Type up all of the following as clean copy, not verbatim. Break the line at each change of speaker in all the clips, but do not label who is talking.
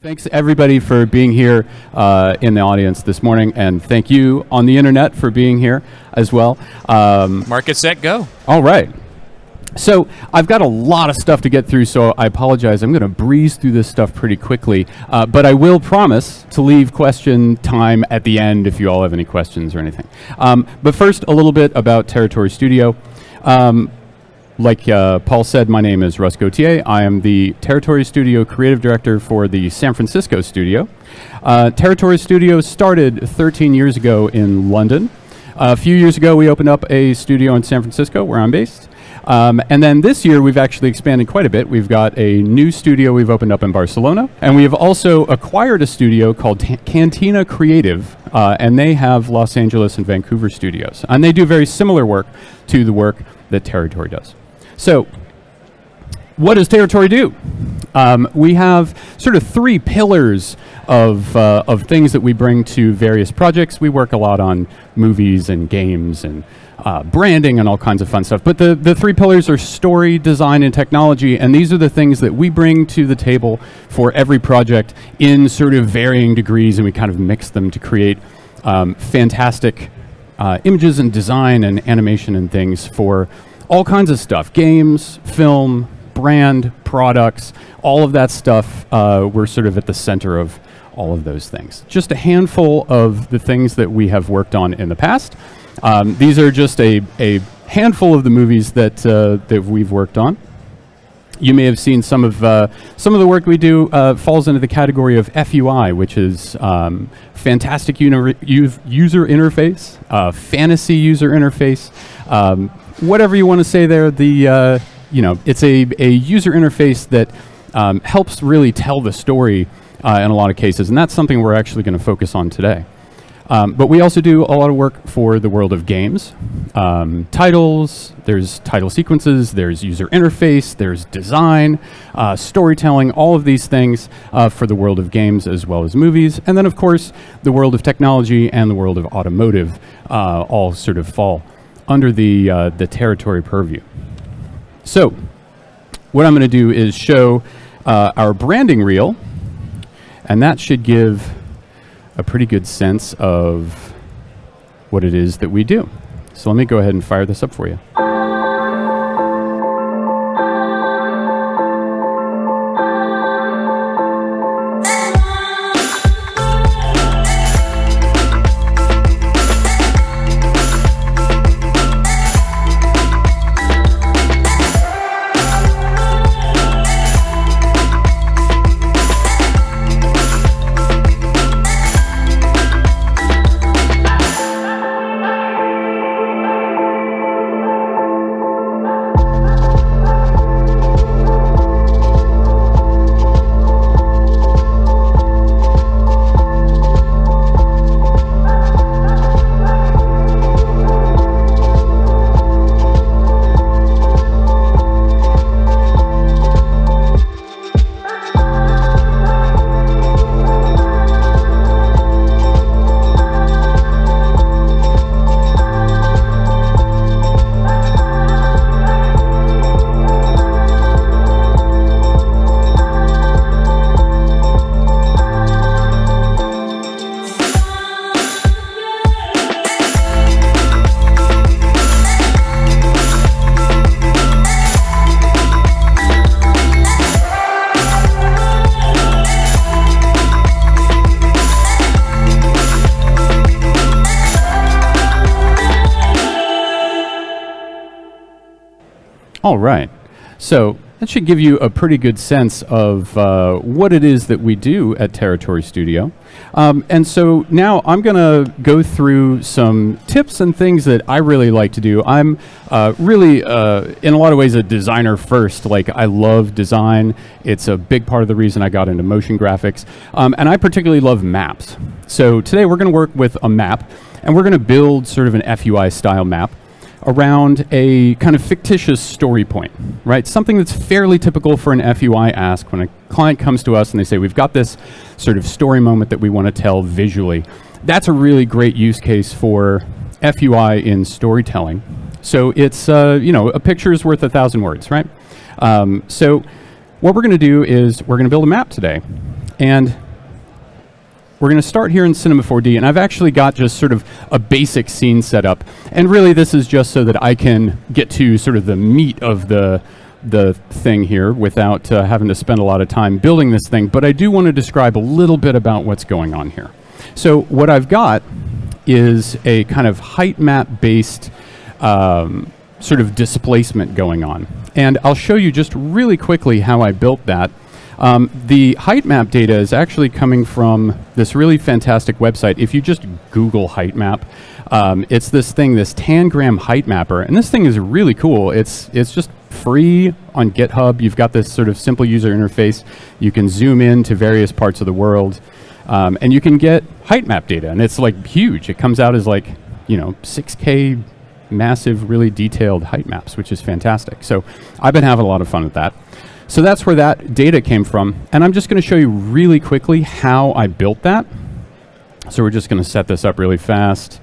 Thanks everybody for being here in the audience this morning, and thank you on the internet for being here as well.
Market, set, go.
All right. So I've got a lot of stuff to get through, so I apologize. I'm going to breeze through this stuff pretty quickly, but I will promise to leave question time at the end if you all have any questions or anything. But first, a little bit about Territory Studio. Like Paul said, my name is Russ Gauthier. I am the Territory Studio Creative Director for the San Francisco studio. Territory Studio started 13 years ago in London. A few years ago, we opened up a studio in San Francisco, where I'm based. And then this year, we've actually expanded quite a bit. We've got a new studio we've opened up in Barcelona. And we have also acquired a studio called Cantina Creative. And they have Los Angeles and Vancouver studios. And they do very similar work to the work that Territory does. So, what does Territory do? We have sort of three pillars of things that we bring to various projects. We work a lot on movies and games and branding and all kinds of fun stuff. But the three pillars are story, design, and technology. And these are the things that we bring to the table for every project in sort of varying degrees. And we kind of mix them to create fantastic images and design and animation and things for all kinds of stuff, games, film, brand, products, all of that stuff. We're sort of at the center of all of those things. Just a handful of the things that we have worked on in the past. These are just a handful of the movies that we've worked on. You may have seen some of the work we do falls into the category of FUI, which is fantastic user interface, fantasy user interface. Whatever you want to say there, it's a user interface that helps really tell the story in a lot of cases, and that's something we're actually going to focus on today. But we also do a lot of work for the world of games. Titles, there's title sequences, there's user interface, there's design, storytelling, all of these things for the world of games as well as movies. And then, of course, the world of technology and the world of automotive all sort of fall under the Territory purview. So what I'm going to do is show our branding reel, and that should give a pretty good sense of what it is that we do. So let me go ahead and fire this up for you. All right, so that should give you a pretty good sense of what it is that we do at Territory Studio. And so now I'm going to go through some tips and things that I really like to do. I'm really, in a lot of ways, a designer first. Like, I love design. It's a big part of the reason I got into motion graphics. And I particularly love maps. So today we're going to work with a map, and we're going to build sort of an FUI-style map around a kind of fictitious story point, right? Something that's fairly typical for an FUI ask when a client comes to us and they say, we've got this sort of story moment that we want to tell visually. That's a really great use case for FUI in storytelling. So it's, a picture is worth 1,000 words, right? So what we're going to do is we're going to build a map today. And we're going to start here in Cinema 4D, and I've actually got just sort of a basic scene set up. And really, this is just so that I can get to sort of the meat of the thing here without having to spend a lot of time building this thing. But I do want to describe a little bit about what's going on here. So what I've got is a kind of height map-based sort of displacement going on. And I'll show you just really quickly how I built that. The height map data is actually coming from this really fantastic website. If you just Google height map, it's this thing, this Tangram height mapper, and this thing is really cool. It's just free on GitHub. You've got this sort of simple user interface. You can zoom in to various parts of the world, and you can get height map data, and it's like huge. It comes out as like, 6K massive, really detailed height maps, which is fantastic. So I've been having a lot of fun with that. So that's where that data came from. And I'm just going to show you really quickly how I built that. So we're just going to set this up really fast.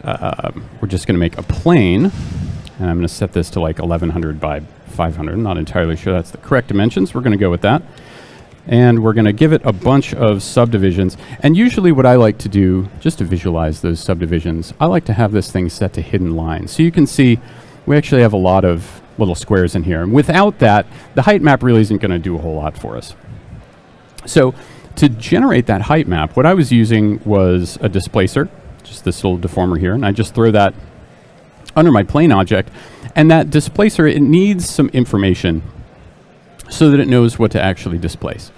We're just going to make a plane. And I'm going to set this to like 1100 by 500. I'm not entirely sure that's the correct dimensions. We're going to go with that. And we're going to give it a bunch of subdivisions. And usually what I like to do, just to visualize those subdivisions, I like to have this thing set to hidden lines. So you can see we actually have a lot of little squares in here. And without that, the height map really isn't going to do a whole lot for us. So to generate that height map, what I was using was a displacer, just this little deformer here, and I just throw that under my plane object. And that displacer, it needs some information so that it knows what to actually displace.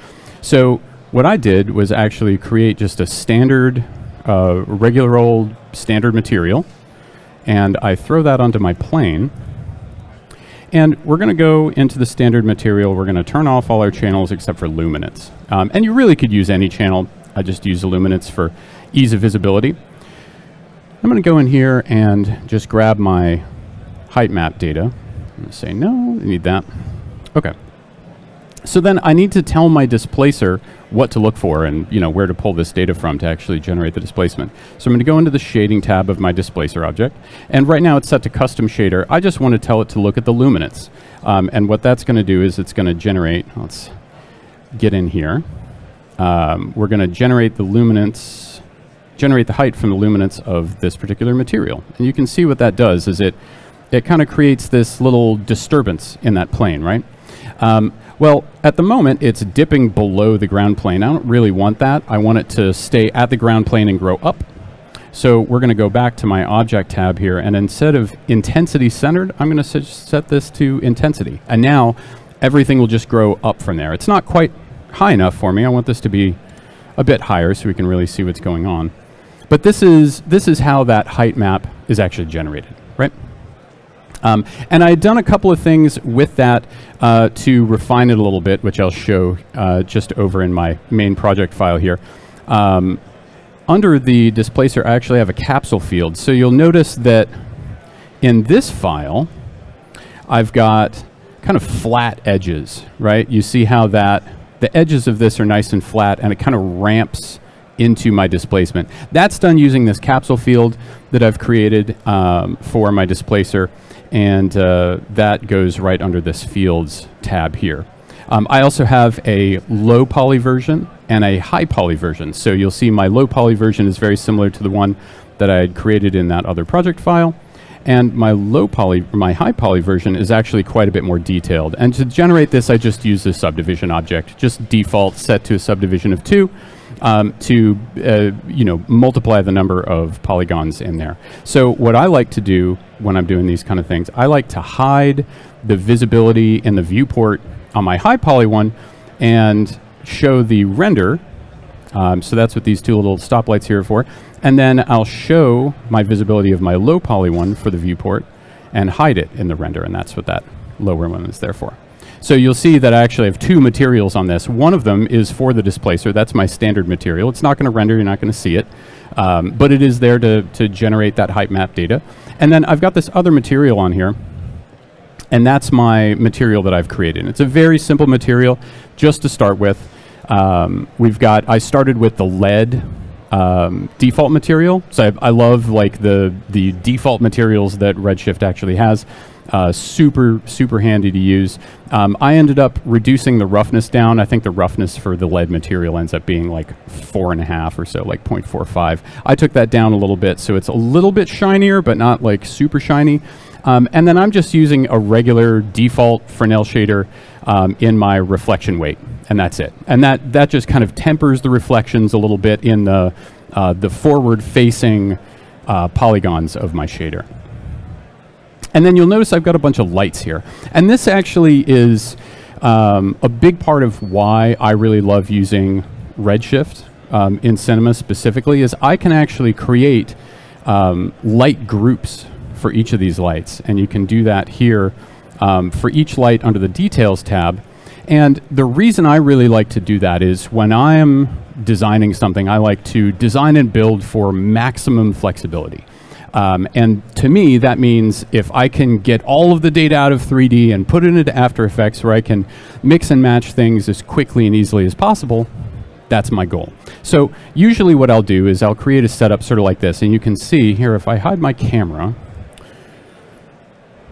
So what I did was actually create just a standard, regular old standard material, and I throw that onto my plane. And we're going to go into the standard material. We're going to turn off all our channels except for luminance. And you really could use any channel. I just use the luminance for ease of visibility. I'm going to go in here and just grab my height map data. I'm going to say, no, I need that. OK. So then I need to tell my displacer what to look for and where to pull this data from to actually generate the displacement. So I'm going to go into the shading tab of my displacer object. And right now it's set to custom shader. I just want to tell it to look at the luminance. And what that's going to do is it's going to generate, let's get in here. We're going to generate the luminance, generate the height from the luminance of this particular material. And you can see what that does is it kind of creates this little disturbance in that plane, right? Well, at the moment, it's dipping below the ground plane. I don't really want that. I want it to stay at the ground plane and grow up. So we're going to go back to my object tab here, and instead of intensity centered, I'm going to set this to intensity. And now everything will just grow up from there. It's not quite high enough for me. I want this to be a bit higher so we can really see what's going on. But this is how that height map is actually generated, right? And I had done a couple of things with that to refine it a little bit, which I'll show just over in my main project file here. Under the displacer, I actually have a capsule field. So you'll notice that in this file, I've got kind of flat edges, right? You see how the edges of this are nice and flat, and it kind of ramps into my displacement. That's done using this capsule field that I've created for my displacer. And that goes right under this Fields tab here. I also have a low poly version and a high poly version. So you'll see my low poly version is very similar to the one that I had created in that other project file. And my high poly version is actually quite a bit more detailed. And to generate this, I just use the subdivision object, just default set to a subdivision of 2. To multiply the number of polygons in there. So what I like to do when I'm doing these kind of things, I like to hide the visibility in the viewport on my high poly one and show the render. So that's what these two little stoplights here are for. And then I'll show my visibility of my low poly one for the viewport and hide it in the render. And that's what that lower one is there for. So you'll see that I actually have 2 materials on this. One of them is for the displacer. That's my standard material. It's not going to render. You're not going to see it. But it is there to generate that height map data. And then I've got this other material on here. And that's my material that I've created. It's a very simple material just to start with. I started with the lead default material. So I love like the default materials that Redshift actually has. Super handy to use. I ended up reducing the roughness down. I think the roughness for the lead material ends up being like 4.5 or so, like 0.45. I took that down a little bit, so it's a little bit shinier, but not like super shiny. And then I'm just using a regular default Fresnel shader in my reflection weight, and that's it. And that just kind of tempers the reflections a little bit in the forward-facing polygons of my shader. And then you'll notice I've got a bunch of lights here. And this actually is a big part of why I really love using Redshift in Cinema specifically, is I can actually create light groups for each of these lights. And you can do that here for each light under the Details tab. And the reason I really like to do that is when I am designing something, I like to design and build for maximum flexibility. And to me, that means if I can get all of the data out of 3D and put it into After Effects where I can mix and match things as quickly and easily as possible, that's my goal. So usually what I'll do is I'll create a setup sort of like this. And you can see here, if I hide my camera,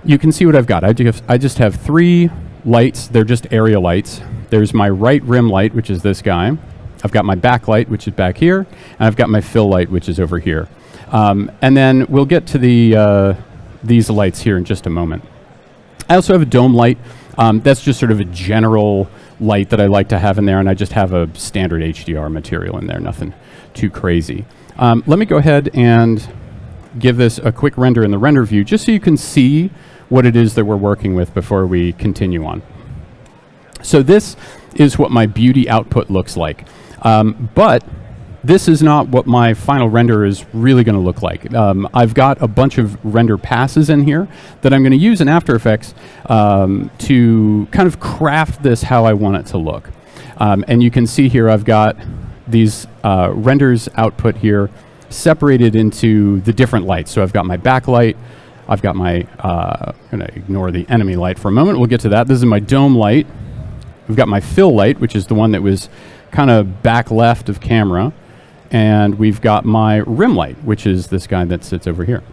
you can see what I've got. I just have 3 lights. They're just area lights. There's my right rim light, which is this guy. I've got my backlight, which is back here. And I've got my fill light, which is over here. And then we'll get to these lights here in just a moment. I also have a dome light. That's just sort of a general light that I like to have in there, and I just have a standard HDR material in there, nothing too crazy. Let me go ahead and give this a quick render in the render view, just so you can see what it is that we're working with before we continue on. So this is what my beauty output looks like. But this is not what my final render is really going to look like. I've got a bunch of render passes in here that I'm going to use in After Effects to kind of craft this how I want it to look. And you can see here I've got these renders output here separated into the different lights. So I've got my backlight, I've got my, I'm going to ignore the enemy light for a moment, we'll get to that. This is my dome light. We've got my fill light, which is the one that was kind of back left of camera. And we've got my rim light, which is this guy that sits over here.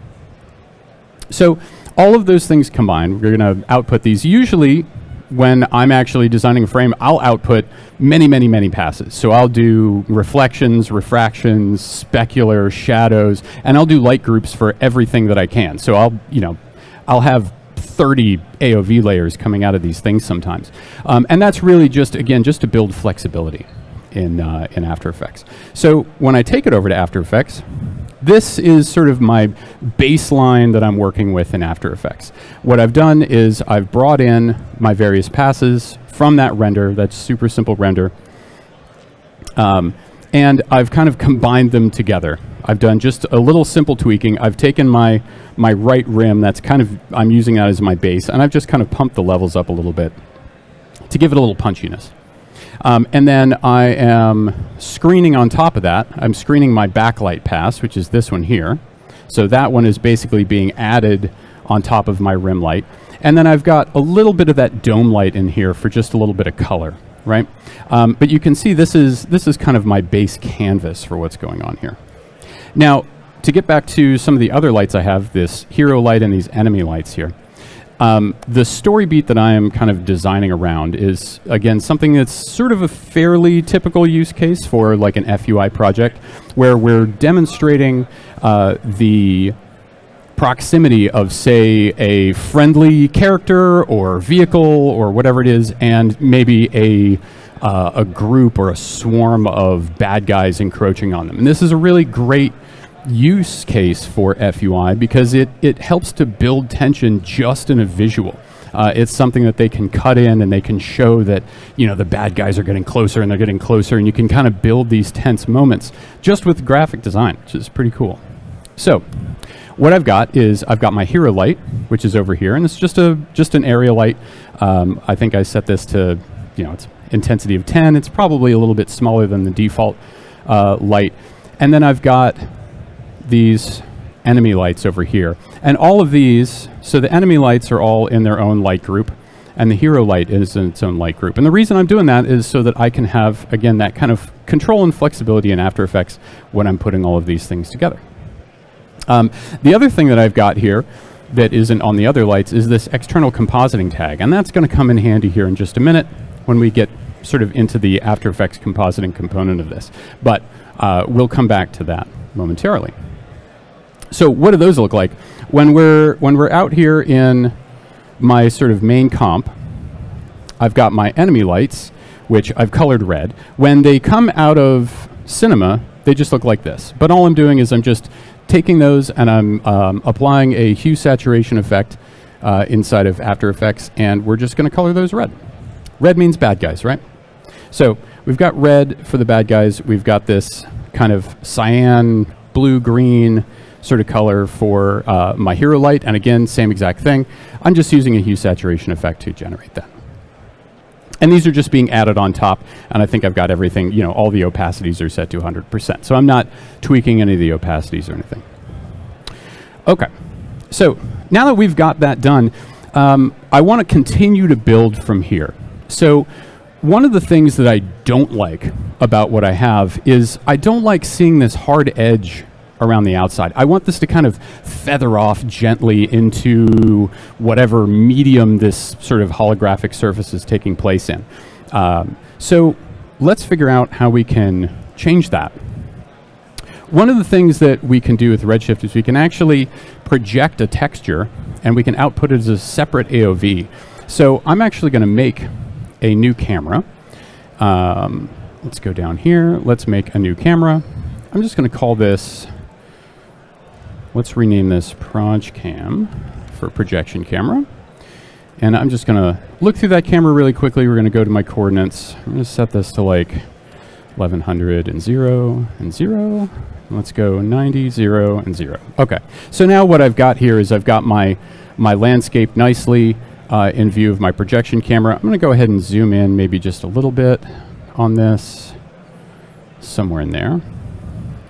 So all of those things combined, we're going to output these. Usually when I'm actually designing a frame, I'll output many passes. So I'll do reflections, refractions, specular, shadows, and I'll do light groups for everything that I can. So I'll have 30 AOV layers coming out of these things sometimes. And that's really just, again, just to build flexibility in After Effects. So when I take it over to After Effects, this is sort of my baseline that I'm working with in After Effects. What I've done is I've brought in my various passes from that render, that super simple render, and I've kind of combined them together. I've done just a little simple tweaking. I've taken my right rim, that's kind of, I'm using that as my base, and I've just kind of pumped the levels up a little bit to give it a little punchiness. And then I am screening on top of that. I'm screening my backlight pass, which is this one here. So that one is basically being added on top of my rim light. And then I've got a little bit of that dome light in here for just a little bit of color, right? But you can see this is kind of my base canvas for what's going on here. Now, to get back to some of the other lights I have, this hero light and these enemy lights here. The story beat that I am kind of designing around is, again, something that's sort of a fairly typical use case for like an FUI project, where we're demonstrating the proximity of, say, a friendly character or vehicle or whatever it is, and maybe a group or a swarm of bad guys encroaching on them. And this is a really great use case for FUI because it helps to build tension just in a visual. It's something that they can cut in and they can show that, you know, the bad guys are getting closer and they're getting closer, and you can kind of build these tense moments just with graphic design, which is pretty cool. So what I've got is I've got my hero light, which is over here, and it's just an area light. I think I set this to, you know, it's intensity of 10. It's probably a little bit smaller than the default light. And then I've got these enemy lights over here. And all of these, so the enemy lights are all in their own light group. and the hero light is in its own light group. And the reason I'm doing that is so that I can have, again, that kind of control and flexibility in After Effects when I'm putting all of these things together. The other thing that I've got here that isn't on the other lights is this external compositing tag, and that's going to come in handy here in just a minute when we get sort of into the After Effects compositing component of this. But we'll come back to that momentarily. So what do those look like? When we're out here in my sort of main comp, I've got my enemy lights, which I've colored red. When they come out of Cinema, they just look like this. But all I'm doing is I'm just taking those and I'm applying a hue saturation effect inside of After Effects, and we're just going to color those red. Red means bad guys, right? So we've got red for the bad guys. We've got this kind of cyan, blue-green sort of color for my hero light. And again, same exact thing. I'm just using a hue saturation effect to generate that. And these are just being added on top. And I think I've got everything, you know, all the opacities are set to 100%. So I'm not tweaking any of the opacities or anything. OK, so now that we've got that done, I want to continue to build from here. So one of the things that I don't like about what I have is I don't like seeing this hard edge around the outside. I want this to kind of feather off gently into whatever medium this sort of holographic surface is taking place in. So let's figure out how we can change that. One of the things that we can do with Redshift is we can actually project a texture and we can output it as a separate AOV. So I'm actually going to make a new camera. Let's go down here. Let's make a new camera. I'm just going to call this, let's rename this ProjCam for projection camera. And I'm just going to look through that camera really quickly. We're going to go to my coordinates. I'm going to set this to like 1100 and 0 and 0. Let's go 90, 0, and 0. OK, so now what I've got here is I've got my landscape nicely in view of my projection camera. I'm going to go ahead and zoom in maybe just a little bit on this, somewhere in there.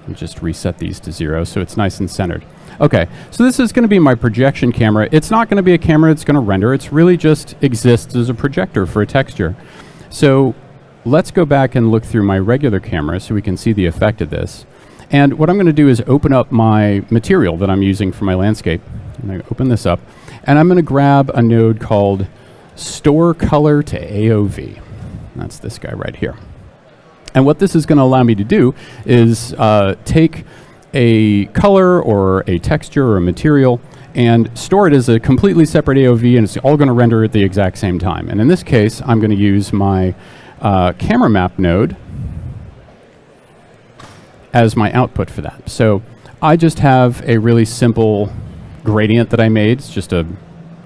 And just reset these to 0 so it's nice and centered. OK, so this is going to be my projection camera. It's not going to be a camera that's going to render. It's really just exists as a projector for a texture. So let's go back and look through my regular camera so we can see the effect of this. And what I'm going to do is open up my material that I'm using for my landscape. I'm going to open this up. And I'm going to grab a node called Store Color to AOV. That's this guy right here. And what this is going to allow me to do is take a color or a texture or a material and store it as a completely separate AOV, and it's all going to render at the exact same time. And in this case, I'm going to use my camera map node as my output for that. So I just have a really simple gradient that I made. It's just a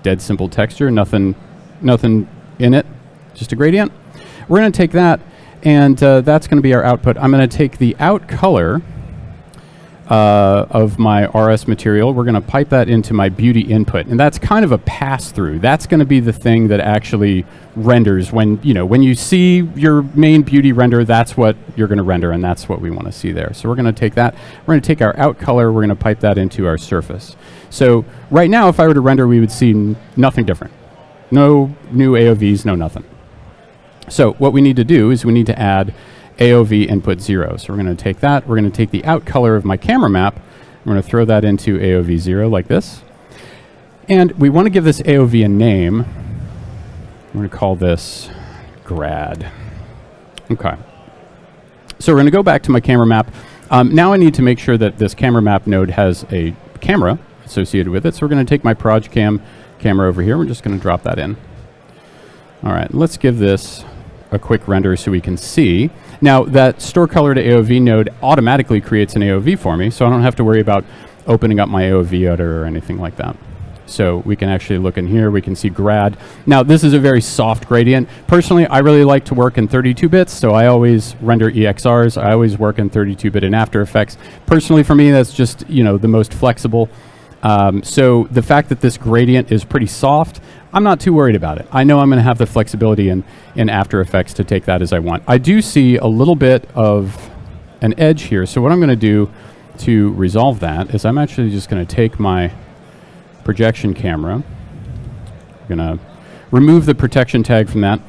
dead simple texture, nothing in it, just a gradient. We're going to take that, and that's going to be our output. I'm going to take the out color of my RS material. We're going to pipe that into my beauty input, and that's kind of a pass-through. That's going to be the thing that actually renders when you see your main beauty render. That's what you're going to render, and that's what we want to see there. So we're going to take that. We're going to take our out color. We're going to pipe that into our surface. So right now, if I were to render, we would see nothing different. No new AOVs, no nothing. So what we need to do is we need to add AOV input 0. So we're going to take that. We're going to take the out color of my camera map. We're going to throw that into AOV 0 like this. And we want to give this AOV a name. We're going to call this grad. OK. So we're going to go back to my camera map. Now I need to make sure that this camera map node has a camera associated with it. So we're going to take my ProjCam camera over here. We're just going to drop that in. All right, let's give this a quick render so we can see. Now, that store color to AOV node automatically creates an AOV for me, so I don't have to worry about opening up my AOV editor or anything like that. So we can actually look in here. We can see grad. Now, this is a very soft gradient. Personally, I really like to work in 32 bits, so I always render EXRs. I always work in 32-bit in After Effects. Personally, for me, that's just the most flexible. So the fact that this gradient is pretty soft, I'm not too worried about it. I know I'm going to have the flexibility in After Effects to take that as I want. I do see a little bit of an edge here. So what I'm going to do to resolve that is I'm actually just going to take my projection camera. I'm going to remove the protection tag from that.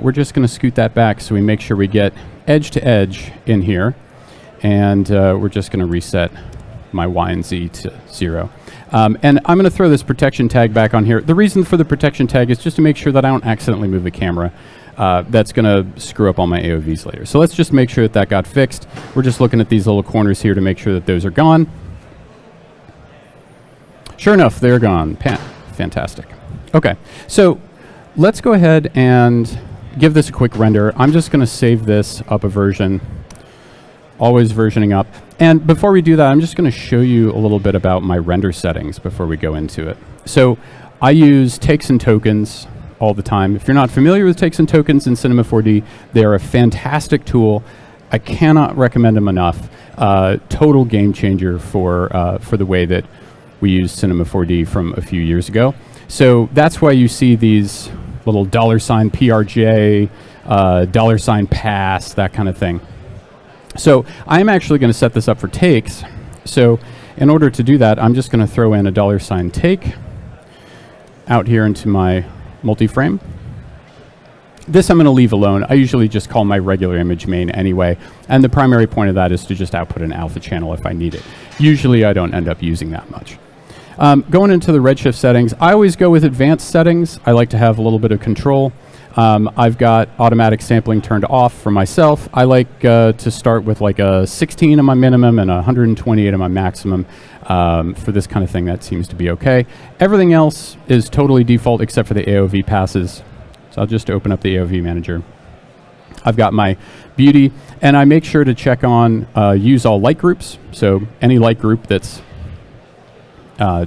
We're just going to scoot that back so we make sure we get edge to edge in here. And we're just going to reset my Y and Z to 0. And I'm going to throw this protection tag back on here. The reason for the protection tag is just to make sure that I don't accidentally move the camera. That's going to screw up all my AOVs later. So let's just make sure that that got fixed. We're just looking at these little corners here to make sure that those are gone. Sure enough, they're gone. Fantastic. Okay, so let's go ahead and give this a quick render. I'm just going to save this up a version. Always versioning up. And before we do that, I'm just going to show you a little bit about my render settings before we go into it. So I use takes and tokens all the time. If you're not familiar with takes and tokens in Cinema 4D, they are a fantastic tool. I cannot recommend them enough. Total game changer for the way that we use Cinema 4D from a few years ago. So that's why you see these little $PRJ, $pass, that kind of thing. So I'm actually going to set this up for takes. So in order to do that, I'm just going to throw in a $take out here into my multi-frame. This I'm going to leave alone. I usually just call my regular image main anyway. And the primary point of that is to just output an alpha channel if I need it. Usually I don't end up using that much. Going into the Redshift settings, I always go with advanced settings. I like to have a little bit of control. I've got automatic sampling turned off for myself. I like to start with like a 16 on my minimum and a 128 on my maximum. For this kind of thing, that seems to be okay. Everything else is totally default except for the AOV passes. So I'll just open up the AOV manager. I've got my beauty, and I make sure to check on use all light groups. So any light group that's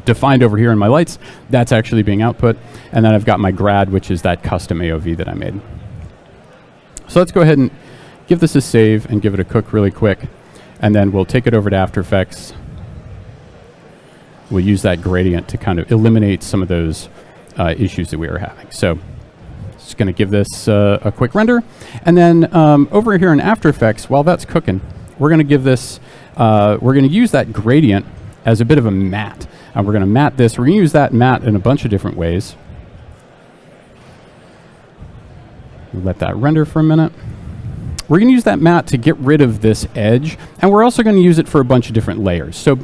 defined over here in my lights, that's actually being output. And then I've got my grad, which is that custom AOV that I made. So let's go ahead and give this a save and give it a cook really quick. And then we'll take it over to After Effects. We'll use that gradient to kind of eliminate some of those issues that we were having. So just going to give this a quick render. And then over here in After Effects, while that's cooking, we're going to give this, we're going to use that gradient as a bit of a matte. And we're going to matte this. We're going to use that matte in a bunch of different ways. Let that render for a minute. We're going to use that matte to get rid of this edge. And we're also going to use it for a bunch of different layers. So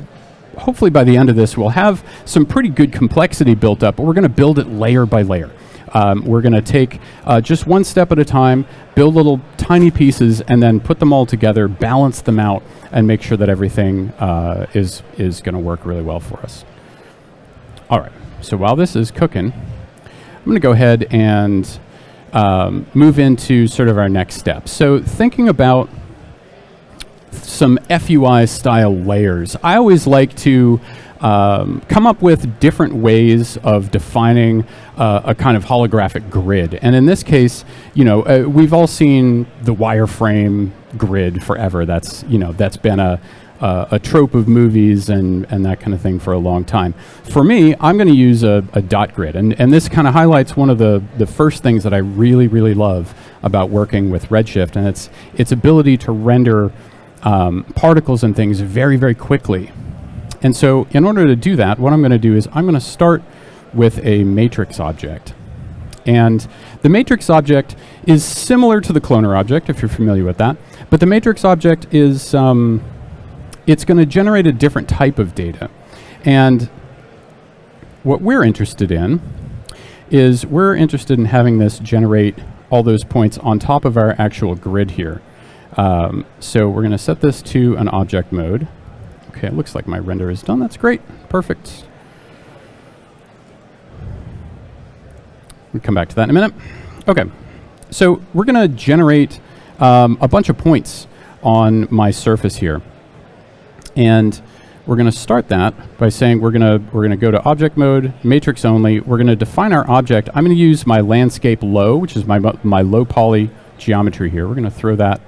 hopefully by the end of this, we'll have some pretty good complexity built up, but we're going to build it layer by layer. We're going to take just one step at a time, build little tiny pieces, and then put them all together, balance them out, and make sure that everything is going to work really well for us. All right, so while this is cooking, I'm going to go ahead and move into sort of our next step. So thinking about some FUI style layers, I always like to come up with different ways of defining a kind of holographic grid. And in this case, you know, we've all seen the wireframe grid forever. That's, you know, that's been a trope of movies and that kind of thing for a long time. For me, I'm going to use a dot grid. And this kind of highlights one of the first things that I really, really love about working with Redshift. And it's its ability to render particles and things very, very quickly. And so in order to do that, what I'm going to do is I'm going to start with a matrix object. And the matrix object is similar to the cloner object, if you're familiar with that. But the matrix object is, it's going to generate a different type of data. And what we're interested in is we're interested in having this generate all those points on top of our actual grid here. So we're going to set this to an object mode. Okay, it looks like my render is done. That's great. Perfect. We'll come back to that in a minute. Okay, so we're going to generate a bunch of points on my surface here. And we're going to start that by saying we're going to go to object mode, matrix only. We're going to define our object. I'm going to use my landscape low, which is my low poly geometry here. We're going to throw that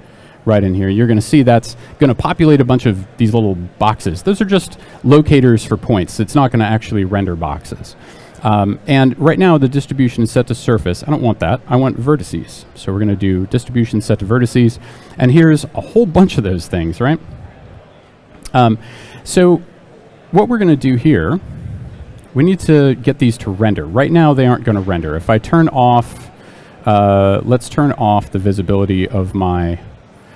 right in here. You're going to see that's going to populate a bunch of these little boxes. Those are just locators for points. It's not going to actually render boxes. And right now the distribution is set to surface. I don't want that. I want vertices. So we're going to do distribution set to vertices. And here's a whole bunch of those things, right? So what we're going to do here, we need to get these to render. Right now, they aren't going to render. If I turn off, let's turn off the visibility of my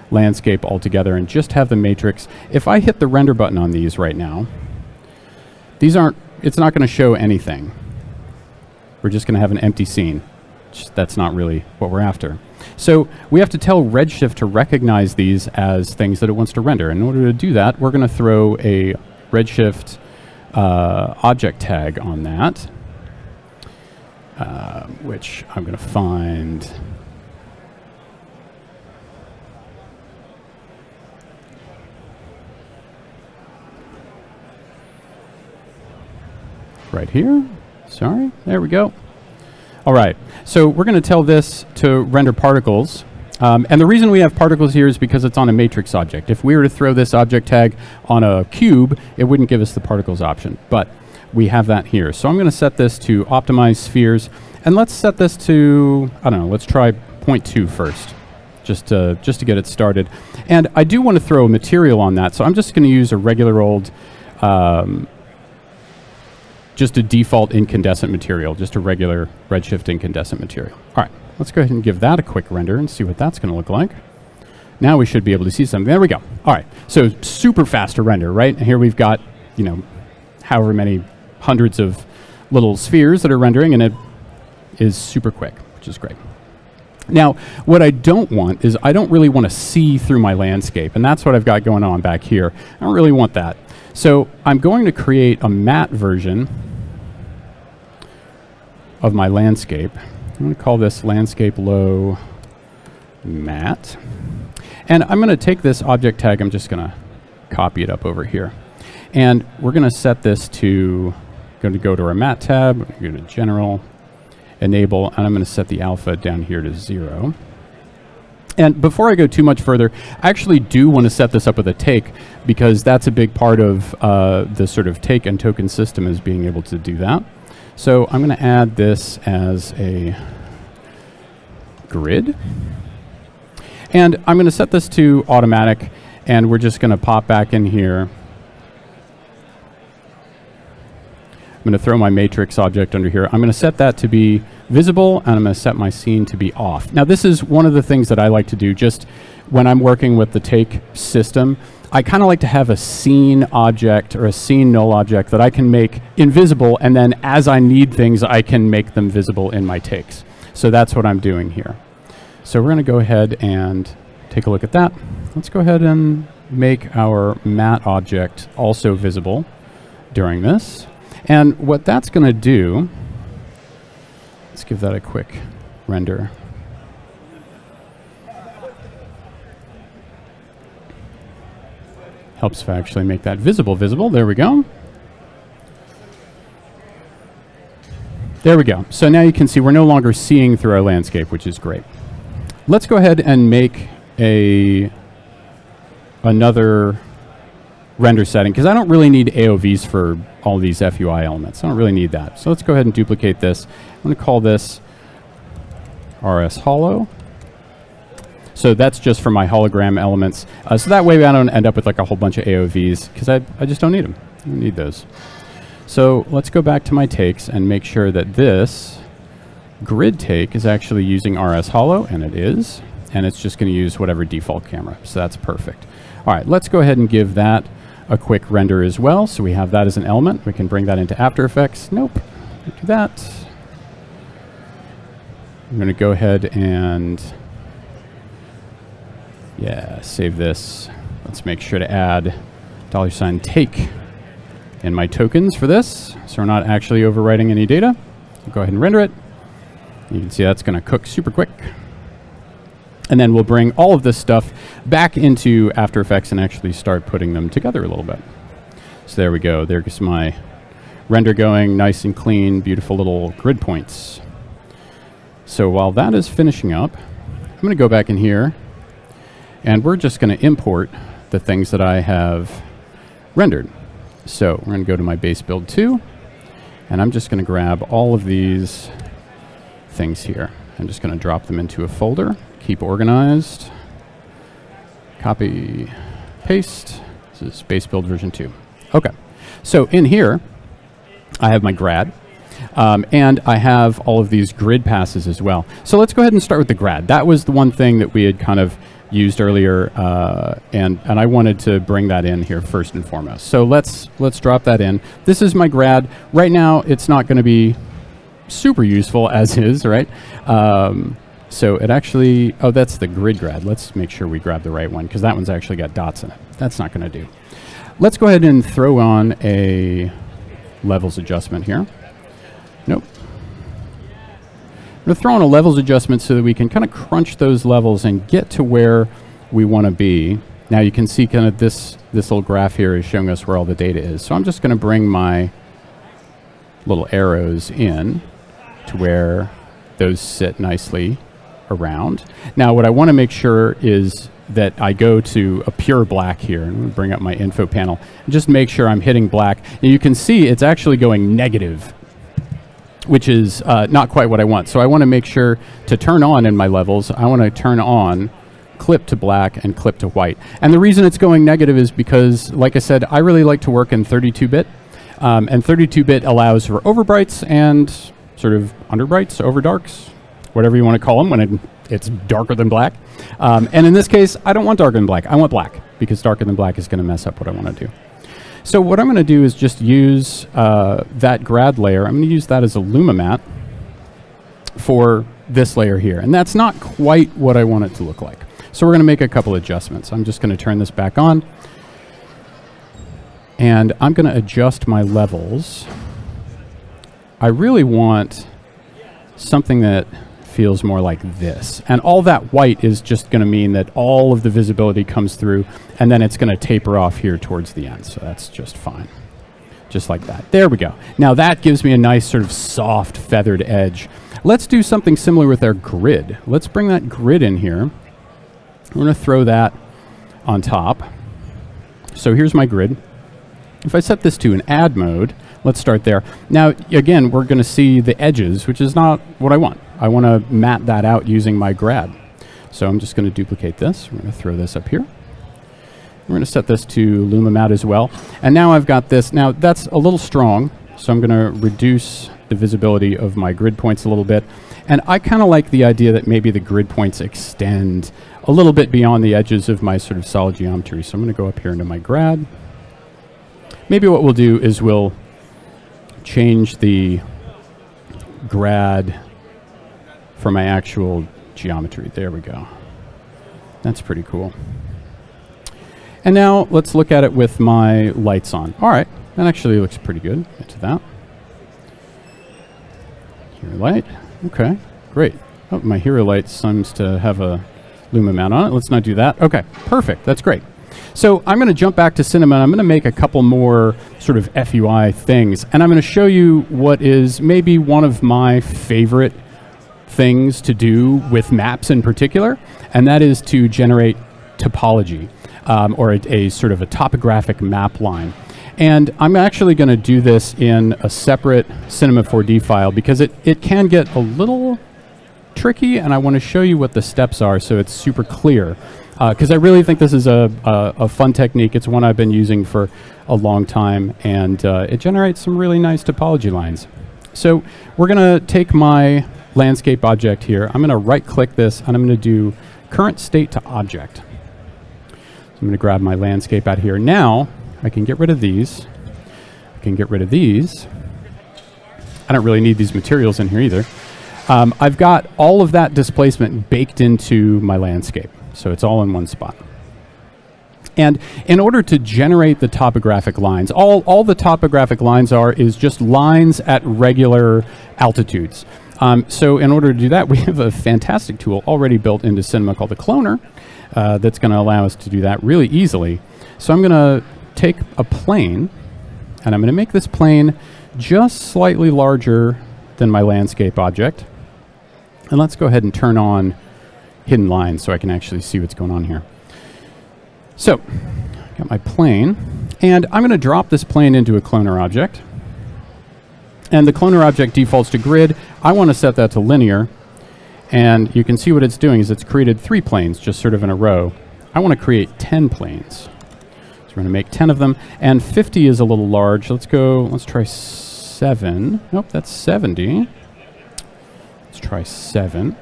landscape altogether and just have the matrix. If I hit the render button on these right now, these aren't, it's not going to show anything. We're just going to have an empty scene. That's not really what we're after. So we have to tell Redshift to recognize these as things that it wants to render. In order to do that, we're going to throw a Redshift object tag on that, which I'm going to find. Right here. Sorry, there we go. All right, so we're going to tell this to render particles. And the reason we have particles here is because it's on a matrix object. If we were to throw this object tag on a cube, it wouldn't give us the particles option. But we have that here. So I'm going to set this to optimize spheres. And let's set this to, I don't know, let's try 0.2 first, just to get it started. And I do want to throw a material on that. So I'm just going to use a regular old just a default incandescent material, just a regular Redshift incandescent material. All right, let's go ahead and give that a quick render and see what that's going to look like. Now we should be able to see something. There we go. All right, so super fast to render, right? And here we've got, you know, however many hundreds of little spheres that are rendering, and it is super quick, which is great. Now, what I don't want is I don't really want to see through my landscape, and that's what I've got going on back here. I don't really want that. So I'm going to create a matte version of my landscape. I'm going to call this landscape low matte. And I'm going to take this object tag, I'm just going to copy it up over here. And we're going to set this to, going to go to our matte tab, go to general, enable, and I'm going to set the alpha down here to 0. And before I go too much further, I actually do want to set this up with a take, because that's a big part of the sort of take and token system, is being able to do that. So I'm going to add this as a grid. And I'm going to set this to automatic, and we're just going to pop back in here. I'm going to throw my matrix object under here. I'm going to set that to be visible, and I'm going to set my scene to be off. Now, this is one of the things that I like to do just when I'm working with the take system. I kind of like to have a scene object or a scene null object that I can make invisible, and then as I need things, I can make them visible in my takes. So that's what I'm doing here. So we're going to go ahead and take a look at that. Let's go ahead and make our matte object also visible during this. And what that's going to do, let's give that a quick render. Helps if I actually make that visible. There we go. There we go. So now you can see we're no longer seeing through our landscape, which is great. Let's go ahead and make another render setting, because I don't really need AOVs for all these FUI elements. I don't really need that. So let's go ahead and duplicate this. I'm going to call this RS Holo. So that's just for my hologram elements. So that way I don't end up with like a whole bunch of AOVs, because I just don't need them. I don't need those. So let's go back to my takes and make sure that this grid take is actually using RS Holo, and it is. And it's just going to use whatever default camera. So that's perfect. All right, let's go ahead and give that a quick render as well. So we have that as an element. We can bring that into After Effects. Nope, don't do that. I'm going to go ahead and save this. Let's make sure to add $take in my tokens for this, so we're not actually overwriting any data. I'll go ahead and render it. You can see that's going to cook super quick. And then we'll bring all of this stuff back into After Effects and actually start putting them together a little bit. So there we go. There's my render going, nice and clean, beautiful little grid points. So while that is finishing up, I'm going to go back in here, and we're just going to import the things that I have rendered. So we're going to go to my base build 2, and I'm just going to grab all of these things here. I'm just going to drop them into a folder, keep organized, copy, paste. This is base build version 2. Okay, so in here, I have my grad. And I have all of these grid passes as well. So let's go ahead and start with the grad. That was the one thing that we had kind of used earlier, and I wanted to bring that in here first and foremost. So let's drop that in. This is my grad. Right now, it's not going to be super useful as is, right? So it actually, oh, that's the grid grad. Let's make sure we grab the right one, because that one's actually got dots in it. That's not going to do. Let's go ahead and throw on a levels adjustment here. Nope. We're going to throw on a levels adjustment so that we can kind of crunch those levels and get to where we want to be. Now you can see kind of this little graph here is showing us where all the data is. So I'm just going to bring my little arrows in to where those sit nicely around. Now what I want to make sure is that I go to a pure black here, and I'm going to bring up my info panel and just make sure I'm hitting black. And you can see it's actually going negative, which is not quite what I want. So I want to make sure to turn on in my levels, I want to turn on clip to black and clip to white. And the reason it's going negative is because, like I said, I really like to work in 32-bit. And 32-bit allows for overbrights and sort of underbrights, overdarks, whatever you want to call them when it's darker than black. And in this case, I don't want darker than black. I want black, because darker than black is going to mess up what I want to do. So what I'm going to do is just use that grad layer. I'm going to use that as a Luma mat for this layer here. And that's not quite what I want it to look like. So we're going to make a couple adjustments. I'm just going to turn this back on. And I'm going to adjust my levels. I really want something that feels more like this. And all that white is just going to mean that all of the visibility comes through, and then it's going to taper off here towards the end. So that's just fine. Just like that. There we go. Now that gives me a nice sort of soft feathered edge. Let's do something similar with our grid. Let's bring that grid in here. We're going to throw that on top. So here's my grid. If I set this to an add mode, let's start there. Now, again, we're going to see the edges, which is not what I want. I want to mat that out using my grad. So I'm just going to duplicate this. We're going to throw this up here. We're going to set this to Luma mat as well. And now I've got this. Now, that's a little strong, so I'm going to reduce the visibility of my grid points a little bit. And I kind of like the idea that maybe the grid points extend a little bit beyond the edges of my sort of solid geometry. So I'm going to go up here into my grad. Maybe what we'll do is we'll change the grad for my actual geometry. There we go. That's pretty cool. And now let's look at it with my lights on. All right, that actually looks pretty good. Get to that. Hero light. Okay, great. Oh, my hero light seems to have a Luma mat on it. Let's not do that. Okay, perfect. That's great. So I'm going to jump back to Cinema, and I'm going to make a couple more sort of FUI things. And I'm going to show you what is maybe one of my favorite things to do with maps in particular, and that is to generate topology, or a sort of a topographic map line. And I'm actually going to do this in a separate Cinema 4D file because it can get a little tricky, and I want to show you what the steps are so it's super clear. Because I really think this is a fun technique. It's one I've been using for a long time, and it generates some really nice topology lines. So we're going to take my landscape object here. I'm going to right-click this, and I'm going to do current state to object. So I'm going to grab my landscape out here. Now, I can get rid of these. I can get rid of these. I don't really need these materials in here either. I've got all of that displacement baked into my landscape. So it's all in one spot. And in order to generate the topographic lines, all the topographic lines is just lines at regular altitudes. So in order to do that, we have a fantastic tool already built into Cinema called the Cloner that's going to allow us to do that really easily. So I'm going to take a plane, and I'm going to make this plane just slightly larger than my landscape object. And let's go ahead and turn on hidden lines so I can actually see what's going on here. So, got my plane, and I'm going to drop this plane into a cloner object. And the cloner object defaults to grid. I want to set that to linear, and you can see what it's doing is it's created 3 planes just sort of in a row. I want to create 10 planes. So we're going to make 10 of them, and 50 is a little large. Let's try 7. Nope, that's 70. Let's try 7.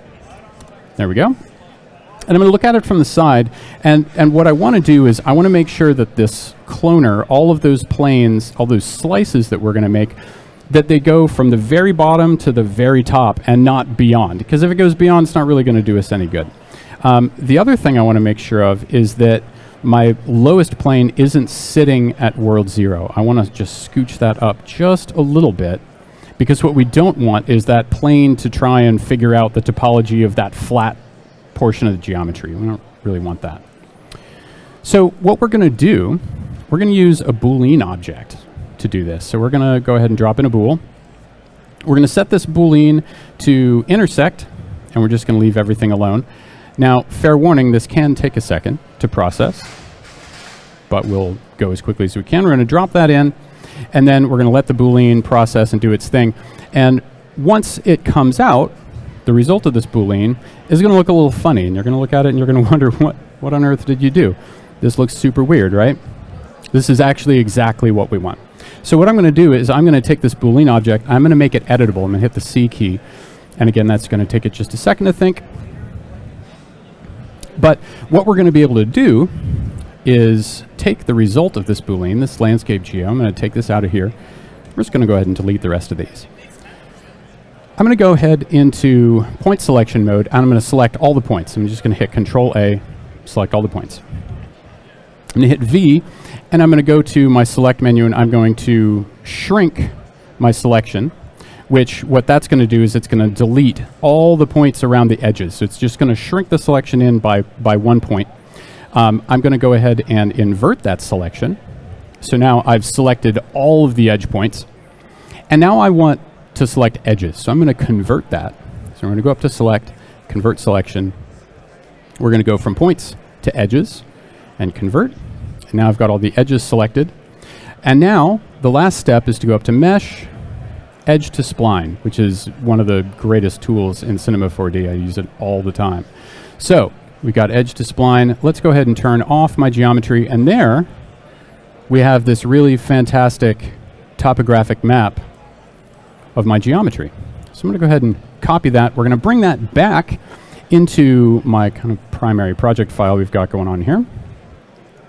There we go. And I'm going to look at it from the side, and what I want to do is I want to make sure that this cloner, all of those planes, all those slices that we're going to make, that they go from the very bottom to the very top and not beyond. Because if it goes beyond, it's not really going to do us any good. The other thing I want to make sure of is that my lowest plane isn't sitting at world 0. I want to just scooch that up just a little bit, because what we don't want is that plane to try and figure out the topology of that flat portion of the geometry. We don't really want that. So what we're going to do, we're going to use a Boolean object to do this. So we're going to go ahead and drop in a bool. We're going to set this Boolean to intersect, and we're just going to leave everything alone. Now, fair warning, this can take a second to process, but we'll go as quickly as we can. We're going to drop that in, and then we're going to let the Boolean process and do its thing. And once it comes out, the result of this Boolean is going to look a little funny, and you're going to look at it and you're going to wonder, what on earth did you do? This looks super weird, right? This is actually exactly what we want. So what I'm going to do is I'm going to take this Boolean object, I'm going to make it editable. I'm going to hit the C key, and again, that's going to take it just a second to think. But what we're going to be able to do is take the result of this Boolean, this landscape geo. I'm going to take this out of here. We're just going to go ahead and delete the rest of these. I'm going to go ahead into point selection mode, and I'm going to select all the points. I'm just going to hit Control A, select all the points. I'm going to hit V, and I'm going to go to my select menu, and I'm going to shrink my selection, which what that's going to do is it's going to delete all the points around the edges. So it's just going to shrink the selection in by 1 point. I'm going to go ahead and invert that selection. So now I've selected all of the edge points, and now I want to select edges. So I'm going to convert that. So we're going to go up to select, convert selection. We're going to go from points to edges and convert. And now I've got all the edges selected. And now the last step is to go up to mesh, edge to spline, which is one of the greatest tools in Cinema 4D. I use it all the time. So we got edge to spline. Let's go ahead and turn off my geometry. And there we have this really fantastic topographic map of my geometry. So I'm going to go ahead and copy that. We're going to bring that back into my kind of primary project file we've got going on here.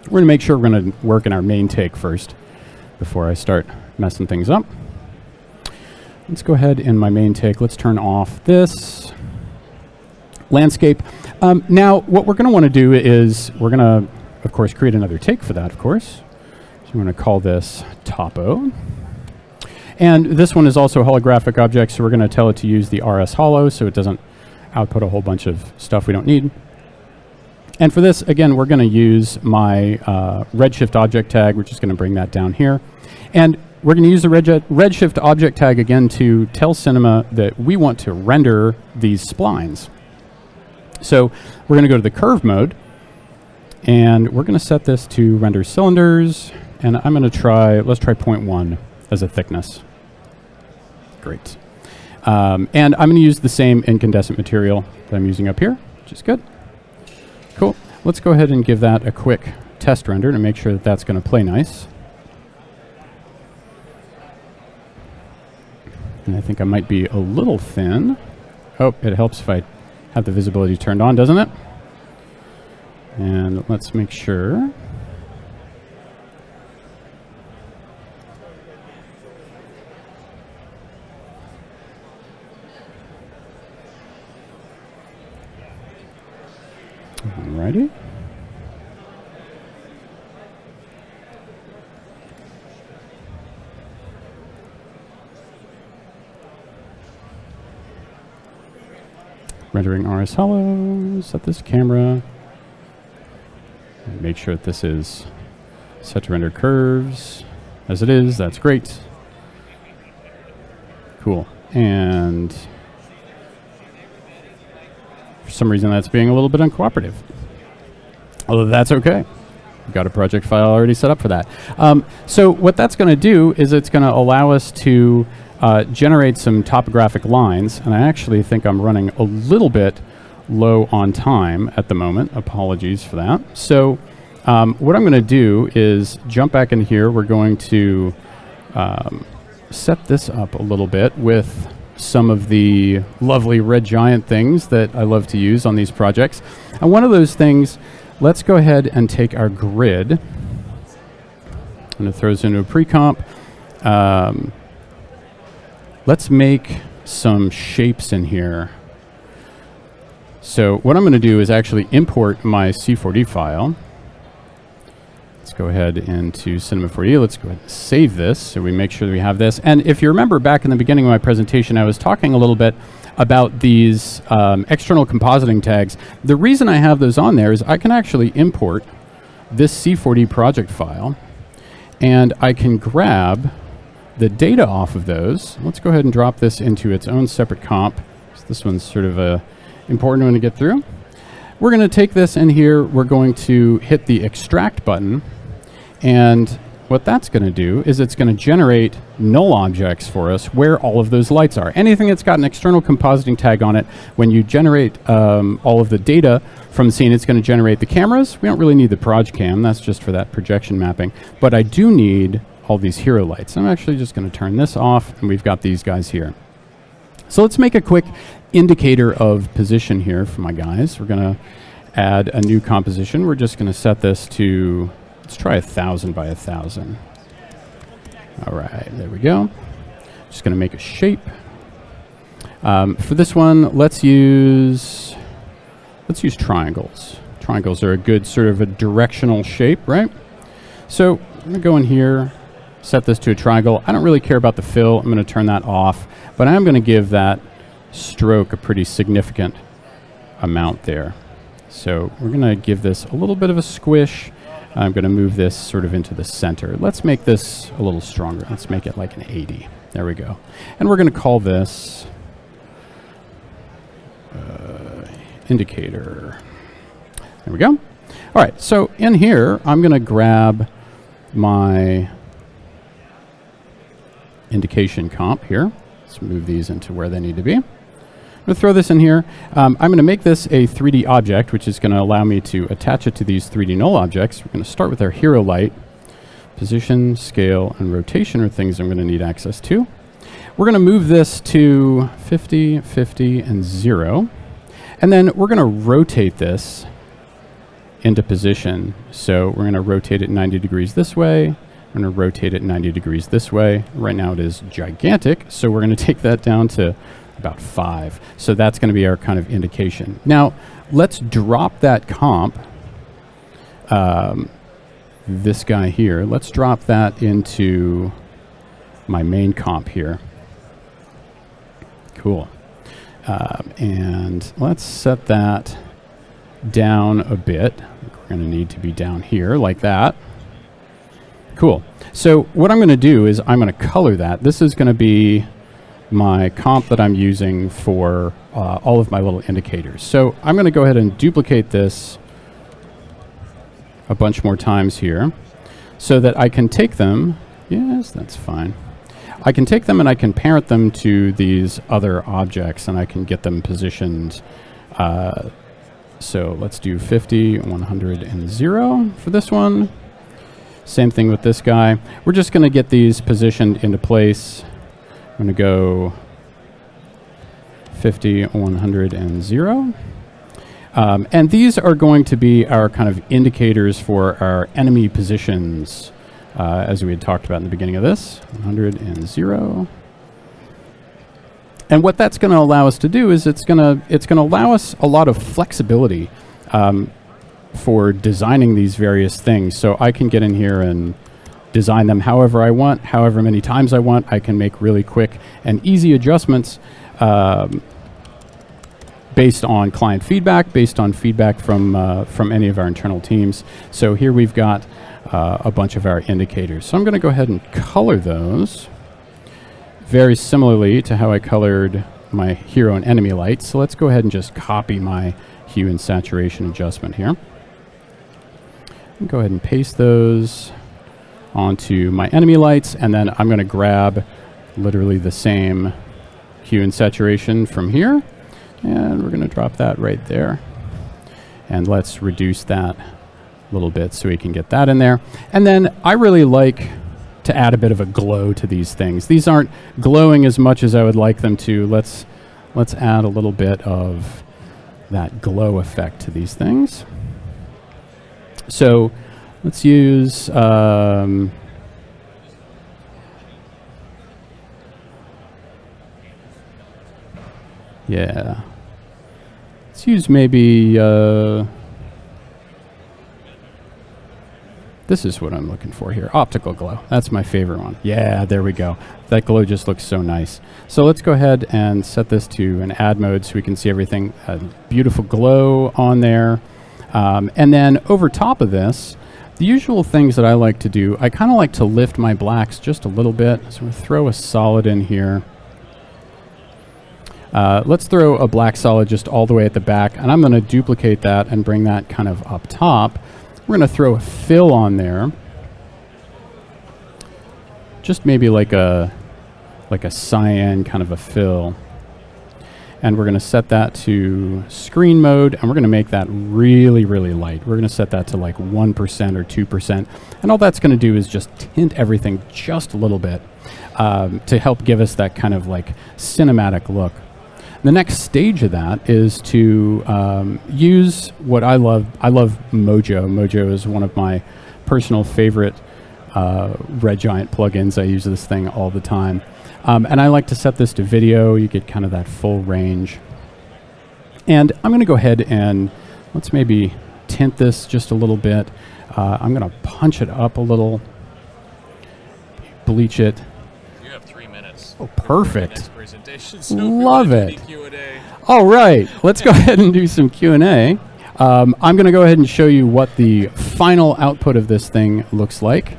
We're going to make sure we're going to work in our main take first before I start messing things up. Let's go ahead in my main take. Let's turn off this landscape. Now, what we're going to want to do is we're going to, of course, create another take for that, of course. So we're going to call this topo. And this one is also a holographic object, so we're going to tell it to use the RS holo so it doesn't output a whole bunch of stuff we don't need. And for this, again, we're going to use my Redshift object tag. We're just going to bring that down here. And we're going to use the Redshift object tag again to tell Cinema that we want to render these splines. So we're going to go to the curve mode, and we're going to set this to render cylinders. And I'm going to try, let's try 0.1 as a thickness. Great. And I'm going to use the same incandescent material that I'm using up here, which is good. Cool. Let's go ahead and give that a quick test render to make sure that that's going to play nice. And I think I might be a little thin. Oh, it helps if I have the visibility turned on, doesn't it? And let's make sure. Alrighty. Rendering RS holo, set this camera, and make sure that this is set to render curves. As it is, that's great. Cool. And for some reason that's being a little bit uncooperative. Although that's okay. We've got a project file already set up for that. So what that's going to do is it's going to allow us to generate some topographic lines, and I actually think I'm running a little bit low on time at the moment. Apologies for that. So what I'm going to do is jump back in here. We're going to set this up a little bit with some of the lovely red giant things that I love to use on these projects. And one of those things, let's go ahead and take our grid. I'm going to throw this into a pre-comp. Let's make some shapes in here. So what I'm going to do is actually import my C4D file. Let's go ahead into Cinema 4D. Let's go ahead and save this so we make sure that we have this. And if you remember back in the beginning of my presentation, I was talking a little bit about these external compositing tags. The reason I have those on there is I can actually import this C4D project file, and I can grab the data off of those. Let's go ahead and drop this into its own separate comp. So this one's sort of a important one to get through. We're going to take this in here. We're going to hit the extract button. And what that's going to do is it's going to generate null objects for us where all of those lights are. Anything that's got an external compositing tag on it, when you generate all of the data from the scene, it's going to generate the cameras. We don't really need the proj cam. That's just for that projection mapping. But I do need all these hero lights. I'm actually just going to turn this off, and we've got these guys here. So let's make a quick indicator of position here for my guys. We're going to add a new composition. We're just going to set this to, let's try 1,000 by 1,000. All right, there we go. Just going to make a shape. For this one, let's use triangles. Triangles are a good sort of a directional shape, right? So I'm going to go in here, set this to a triangle. I don't really care about the fill. I'm going to turn that off, but I'm going to give that stroke a pretty significant amount there. So we're going to give this a little bit of a squish. I'm going to move this sort of into the center. Let's make this a little stronger. Let's make it like an 80. There we go. And we're going to call this indicator. There we go. All right, so in here, I'm going to grab my indication comp here. Let's move these into where they need to be. I'm going to throw this in here. I'm going to make this a 3D object, which is going to allow me to attach it to these 3D null objects. We're going to start with our hero light. Position, scale, and rotation are things I'm going to need access to. We're going to move this to 50, 50, and 0. And then we're going to rotate this into position. So we're going to rotate it 90 degrees this way. We're going to rotate it 90 degrees this way. Right now it is gigantic, so we're going to take that down to about 5. So that's going to be our kind of indication. Now, let's drop that comp, this guy here. Let's drop that into my main comp here. Cool. And let's set that down a bit. We're going to need to be down here like that. Cool. So what I'm going to do is I'm going to color that. This is going to be my comp that I'm using for all of my little indicators. So I'm going to go ahead and duplicate this a bunch more times here so that I can take them. Yes, that's fine. I can take them and I can parent them to these other objects, and I can get them positioned. So let's do 50, 100, and 0 for this one. Same thing with this guy. We're just going to get these positioned into place. I'm going to go 50, 100, and 0. And these are going to be our kind of indicators for our enemy positions, as we had talked about in the beginning of this. 100 and 0. And what that's going to allow us to do is it's going to allow us a lot of flexibility for designing these various things. So I can get in here and design them however I want, however many times I want. I can make really quick and easy adjustments based on client feedback, based on feedback from any of our internal teams. So here we've got a bunch of our indicators. So I'm going to go ahead and color those very similarly to how I colored my hero and enemy lights. So let's go ahead and just copy my hue and saturation adjustment here. Go ahead and paste those onto my enemy lights, and then I'm going to grab literally the same hue and saturation from here, and we're going to drop that right there. And let's reduce that a little bit so we can get that in there. And then I really like to add a bit of a glow to these things. These aren't glowing as much as I would like them to. Let's add a little bit of that glow effect to these things. So let's use yeah. Let's use maybe this is what I'm looking for here. Optical glow. That's my favorite one. Yeah, there we go. That glow just looks so nice. So let's go ahead and set this to an add mode so we can see everything. Beautiful glow on there. And then over top of this, the usual things that I like to do, I kind of like to lift my blacks just a little bit. So we'll throw a solid in here. Let's throw a black solid just all the way at the back, and I'm going to duplicate that and bring that kind of up top. We're going to throw a fill on there, just maybe like a cyan kind of a fill, and we're going to set that to screen mode, and we're going to make that really, really light. We're going to set that to like 1% or 2%, and all that's going to do is just tint everything just a little bit to help give us that kind of like cinematic look. The next stage of that is to use what I love. I love Mojo. Mojo is one of my personal favorite Red Giant plugins. I use this thing all the time. And I like to set this to video. You get kind of that full range. And I'm going to go ahead and let's maybe tint this just a little bit. I'm going to punch it up a little, bleach it.
You have 3 minutes.
Oh, perfect.
So
love it. All right, let's go ahead and do some Q&A. I'm going to go ahead and show you what the final output of this thing looks like.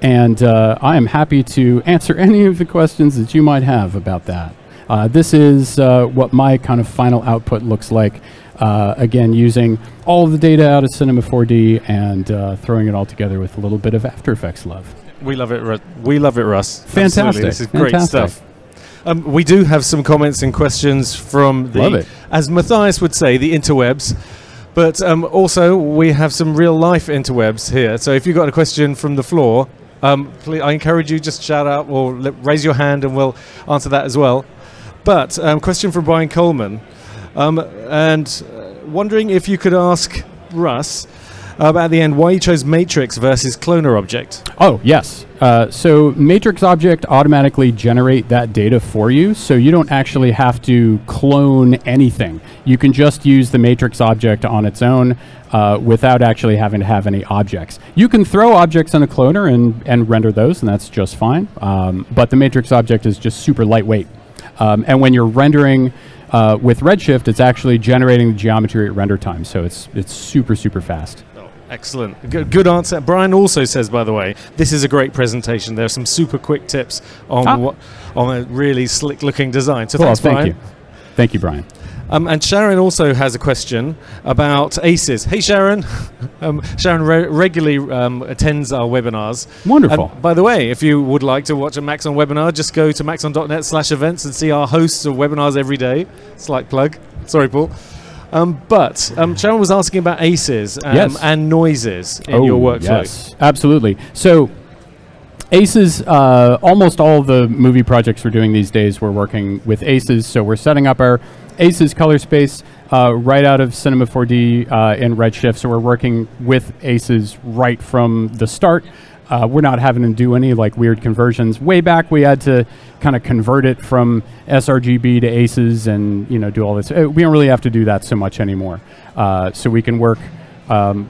And I am happy to answer any of the questions that you might have about that. This is what my kind of final output looks like. Again, using all of the data out of Cinema 4D and throwing it all together with a little bit of After Effects love.
We love it, we love it, Russ.
Fantastic.
Absolutely. This is great stuff. We do have some comments and questions from the, as Matthias would say, the interwebs. But also, we have some real-life interwebs here. So if you've got a question from the floor, please, I encourage you just shout out or raise your hand and we'll answer that as well. But question from Brian Coleman. And wondering if you could ask Russ at the end why you chose Matrix versus Cloner Object.
Oh, yes. So Matrix Object automatically generate that data for you, so you don't actually have to clone anything. You can just use the Matrix Object on its own without actually having to have any objects. You can throw objects in a cloner and render those, and that's just fine. But the Matrix Object is just super lightweight. And when you're rendering with Redshift, it's actually generating the geometry at render time, so it's super, super fast.
Excellent. Good answer. Brian also says, by the way, this is a great presentation. There are some super quick tips on on a really slick-looking design. So thanks, Brian.
Thank you. Thank you, Brian.
And Sharon also has a question about ACES. Hey, Sharon. Sharon regularly attends our webinars.
Wonderful.
And by the way, if you would like to watch a Maxon webinar, just go to maxon.net/events and see our hosts of webinars every day. Slight plug. Sorry, Paul. But Sharon was asking about ACES and noises in your workflow.
Yes, absolutely. So ACES, almost all of the movie projects we're doing these days, we're working with ACES. So we're setting up our ACES color space right out of Cinema 4D in Redshift. So we're working with ACES right from the start. We're not having to do any like weird conversions. Way back, we had to kind of convert it from sRGB to ACES and do all this. We don't really have to do that so much anymore. So we can work in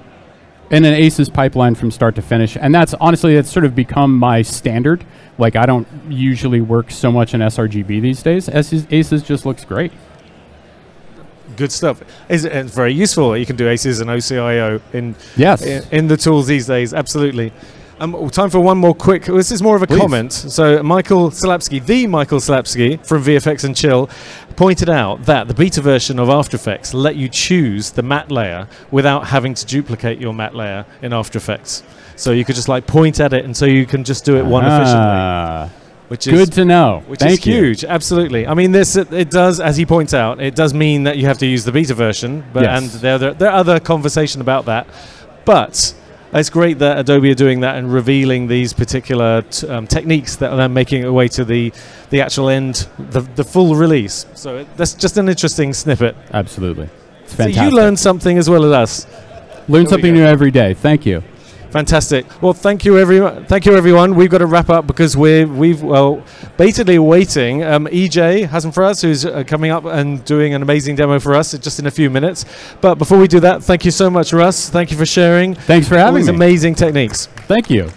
an ACES pipeline from start to finish. And that's honestly, it's sort of become my standard. Like I don't usually work so much in sRGB these days. ACES just looks great.
Good stuff. It's very useful. You can do ACES and OCIO in the tools these days. Absolutely. Time for one more quick. This is more of a comment. So Michael Slapsky, the Michael Slapsky from VFX and Chill, pointed out that the beta version of After Effects let you choose the matte layer without having to duplicate your matte layer in After Effects. So you could just like point at it, and so you can just do it one efficiently. Which is
good to know.
Which is huge. Absolutely. I mean, it does, as he points out, it does mean that you have to use the beta version, but and there are other conversation about that. But It's great that Adobe are doing that and revealing these particular techniques that are then making their way to the actual end, the full release. So that's just an interesting snippet.
Absolutely. It's
So
fantastic.
you learn something as well as us.
Learn
There we
something
go.
new every day. Thank you.
Fantastic. Well, thank you, everyone. Thank you, everyone. We've got to wrap up because we've basically waiting. EJ Hasenfraz, who's coming up and doing an amazing demo for us just in a few minutes. But before we do that, thank you so much, Russ. Thank you for sharing
Thanks for
all
having
these
me.
amazing techniques.
Thank you.